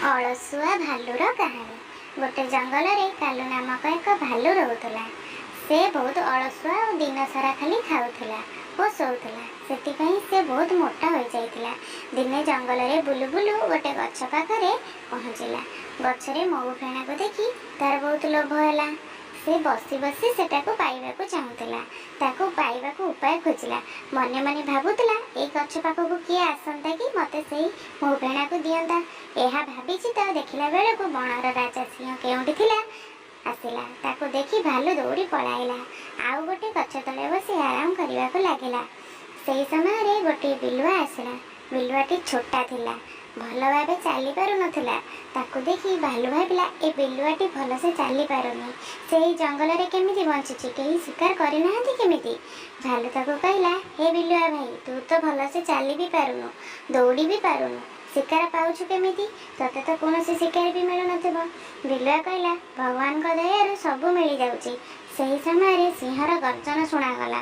ଅଳସୁଆ ଭାଲୁର କାହାଣୀ। ଗୋଟେ ଜଙ୍ଗଲରେ କାଲୁ ନାମକ ଏକ ଭାଲୁ ରହୁଥିଲା। ସେ ବହୁତ ଅଳସୁଆ ଓ ଦିନସାରା ଖାଲି ଖାଉଥିଲା ଓ ଶୋଉଥିଲା। ସେଥିପାଇଁ ସେ ବହୁତ ମୋଟା ହୋଇଯାଇଥିଲା। ଦିନେ ଜଙ୍ଗଲରେ ବୁଲୁ ବୁଲୁ ଗୋଟେ ଗଛ ପାଖରେ ପହଞ୍ଚିଲା। ଗଛରେ ମହୁ ଫେଣାକୁ ଦେଖି ତାର ବହୁତ ଲୋଭ ହେଲା। ସେ ବସି ବସି ସେଟାକୁ ପାଇବାକୁ ଚାହୁଁଥିଲା। ତାକୁ ପାଇବାକୁ ଉପାୟ ଖୋଜିଲା। ମନେ ମନେ ଭାବୁଥିଲା, ଏଇ ଗଛ ପାଖକୁ କିଏ ଆସନ୍ତା କି ମୋତେ ସେଇ ମହୁ ଫେଣାକୁ ଦିଅନ୍ତା। ଏହା ଭାବିଛି ତ ଦେଖିଲା ବେଳକୁ ବଣର ରାଜା ସିଂହ କେଉଁଠି ଥିଲା ଆସିଲା। ତାକୁ ଦେଖି ଭାଲୁ ଦୌଡ଼ି ପଳାଇଲା। ଆଉ ଗୋଟେ ଗଛ ତଳେ ବସି ଆରାମ କରିବାକୁ ଲାଗିଲା। ସେହି ସମୟରେ ଗୋଟିଏ ବିଲୁଆ ଆସିଲା। ବିଲୁଆଟି ଛୋଟା ଥିଲା, ଭଲ ଭାବେ ଚାଲି ପାରୁନଥିଲା। ତାକୁ ଦେଖି ଭାଲୁ ଭାବିଲା, ଏ ବିଲୁଆଟି ଭଲସେ ଚାଲି ପାରୁନି। ସେହି ଜଙ୍ଗଲରେ କେମିତି ବଞ୍ଚିଛି, କେହି ଶିକାର କରିନାହାନ୍ତି କେମିତି? ଭାଲୁ ତାକୁ କହିଲା, ହେ ବିଲୁଆ ଭାଇ, ତୁ ତ ଭଲସେ ଚାଲି ବି ପାରୁନୁ, ଦୌଡ଼ି ବି ପାରୁନୁ, ଶିକାର ପାଉଛୁ କେମିତି? ତତେ ତ କୌଣସି ଶିକାର ବି ମିଳୁନଥିବ। ବିଲୁଆ କହିଲା, ଭଗବାନଙ୍କ ଦୟାରୁ ସବୁ ମିଳିଯାଉଛି। ସେହି ସମୟରେ ସିଂହର ଗର୍ଜନ ଶୁଣାଗଲା।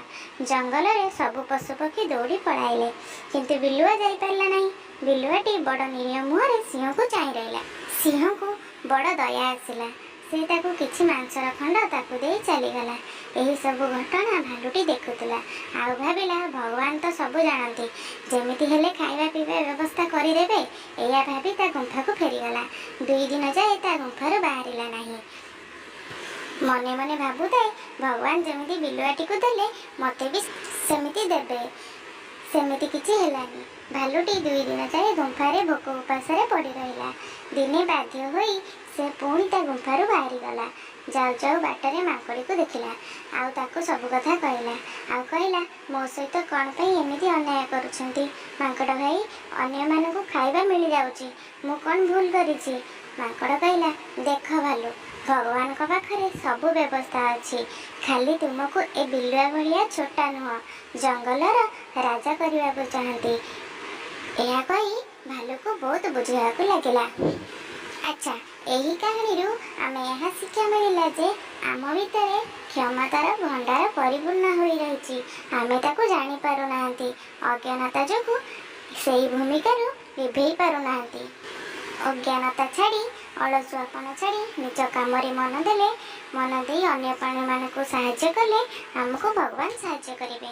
ଜଙ୍ଗଲରେ ସବୁ ପଶୁପକ୍ଷୀ ଦୌଡ଼ି ପଳାଇଲେ, କିନ୍ତୁ ବିଲୁଆ ଯାଇପାରିଲା ନାହିଁ। ବିଲୁଆଟି ବଡ଼ ନିରୀହ ମୁହଁରେ ସିଂହକୁ ଚାହିଁ ରହିଲା। ସିଂହକୁ ବଡ଼ ଦୟା ଆସିଲା। ସେ ତାକୁ କିଛି ମାଂସର ଖଣ୍ଡ ତାକୁ ଦେଇ ଚାଲିଗଲା। ଏହି ସବୁ ଘଟଣା ଭାଲୁଟି ଦେଖୁଥିଲା। ଆଉ ଭାବିଲା, ଭଗବାନ ତ ସବୁ ଜାଣନ୍ତି, ଯେମିତି ହେଲେ ଖାଇବା ପିଇବା ବ୍ୟବସ୍ଥା କରିଦେବେ। ଏଇଆ ଭାବି ତା ଗୁମ୍ଫାକୁ ଫେରିଗଲା। 2 ଦିନ ଯାଏ ତା ଗୁମ୍ଫାରୁ ବାହାରିଲା ନାହିଁ। ମନେ ମନେ ଭାବୁଥାଏ, ଭଗବାନ ଯେମିତି ବିଲୁଆଟିକୁ ଦେଲେ ମୋତେ ବି ସେମିତି ଦେବେ। ସେମିତି କିଛି ହେଲାନି। ଭାଲୁଟି 2 ଦିନ ଯାଏ ଗୁମ୍ଫାରେ ଭୋକ ଉପାସରେ ପଡ଼ି ରହିଲା। ଦିନେ ବାଧ୍ୟ ହୋଇ ସେ ପୁଣି ତା ଗୁମ୍ଫାରୁ ବାହାରିଗଲା। ଯାଉ ଯାଉ ବାଟରେ ମାଙ୍କଡ଼ିକୁ ଦେଖିଲା। ଆଉ ତାକୁ ସବୁ କଥା କହିଲା। ଆଉ କହିଲା, ମୋ ସହିତ କ'ଣ ପାଇଁ ଏମିତି ଅନ୍ୟାୟ କରୁଛନ୍ତି? ମାଙ୍କଡ଼ ଭାଇ, ଅନ୍ୟମାନଙ୍କୁ ଖାଇବା ମିଳିଯାଉଛି, ମୁଁ କ'ଣ ଭୁଲ କରିଛି? ମାଙ୍କଡ଼ କହିଲା, ଦେଖ ଭାଲୁ, ଭଗବାନଙ୍କ ପାଖରେ ସବୁ ବ୍ୟବସ୍ଥା ଅଛି। ଖାଲି ତୁମକୁ ଏ ବିଲୁଆ ଭଳିଆ ଛୋଟା ନୁହଁ, ଜଙ୍ଗଲର ରାଜା କରିବାକୁ ଚାହାନ୍ତି। ଏହା କହି ଭାଲୁକୁ ବହୁତ ବୁଝେଇବାକୁ ଲାଗିଲା। ଆଚ୍ଛା, ଏହି କାହାଣୀରୁ ଆମେ ଏହା ଶିକ୍ଷା ମିଳିଲା ଯେ ଆମ ଭିତରେ କ୍ଷମତାର ଭଣ୍ଡାର ପରିପୂର୍ଣ୍ଣ ହୋଇ ରହିଛି। ଆମେ ତାକୁ ଜାଣିପାରୁନାହାନ୍ତି। ଅଜ୍ଞାନତା ଯୋଗୁଁ ସେହି ଭୂମିକାରୁ ଲିଭେଇ ପାରୁନାହାନ୍ତି। ଅଜ୍ଞାନତା ଛାଡ଼ି, ଅଳସୁଆପଣ ଛାଡ଼ି ନିଜ କାମରେ ମନ ଦେଇ ଅନ୍ୟ ପ୍ରାଣୀମାନଙ୍କୁ ସାହାଯ୍ୟ କଲେ ଆମକୁ ଭଗବାନ ସାହାଯ୍ୟ କରିବେ।